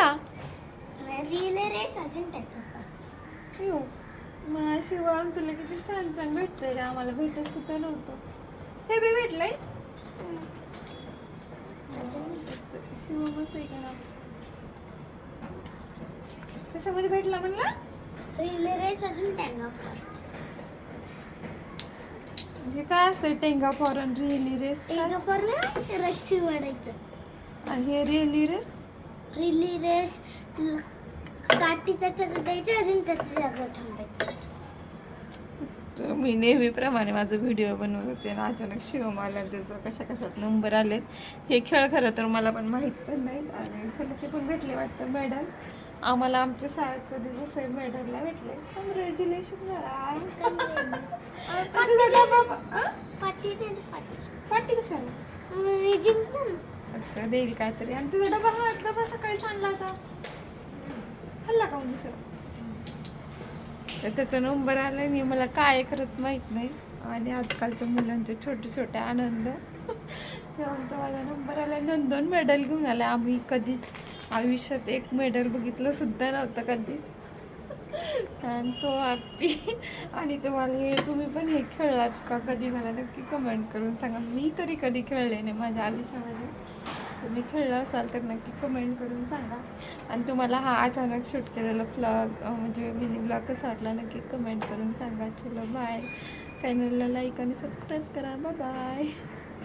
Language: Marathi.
कुठला रिले रेस अजून टाका. येऊ मग शिवम तुला किती छान छान भेटतंय रे, आम्हाला भेटत सुद्धा नव्हतं. हे बी भेटलंय शिवमच आहे का ना. कशामध्ये भेटला म्हणला? रिले रेस अजून टाका. हे काय असतं टेंगा फॉर अन रिली रेस? टेंगा फॉर ना रस्सी वाढायचं. आणि हे रिली रेस? रिली रेस काठीचा चक्र द्यायचं अजून त्याच्या जागेवर थांबायचं. मी नेहमीप्रमाणे माझं व्हिडिओ बनवत होते आणि अचानक शिवम आला, त्याचं कशा कशात नंबर आलेत. हे खेळ खरं तर मला पण माहीत पण नाहीत. आणि चला पण भेटले वाटतं मेडल आम्हाला. आमच्या शाळेत कधी जसं मेडलला भेटले. कॉंग्रॅच्युलेशन पार्टी कशाला? अच्छा देईल काहीतरी. आणि तुझा डबा सकाळी सांडला होता, हल्ला का दुसरा? तर त्याचा नंबर आला नाही, मला काय करत माहित नाही. आणि आजकालच्या मुलांचे छोटे छोटे आनंद. आमचा माझा नंबर आला, 2 मेडल घेऊन आला. आम्ही कधीच आयुष्यात एक मेडल बघितलं सुद्धा नव्हतं कधीच. I am so happy. आणि तुम्ही पण हे खेळलात का कधी मला नक्की कमेंट करून सांगा. मी तरी कधी खेळले नाही माझ्या आयुष्यामध्ये. तुम्ही खेळला असाल तर नक्की कमेंट करून सांगा. आणि तुम्हाला हा अचानक शूट केलेला व्लॉग म्हणजे मिनी व्लॉग कसा वाटला नक्की कमेंट करून सांगा. चलो बाय. चॅनलला लाईक आणि सबस्क्राईब करा. बाय.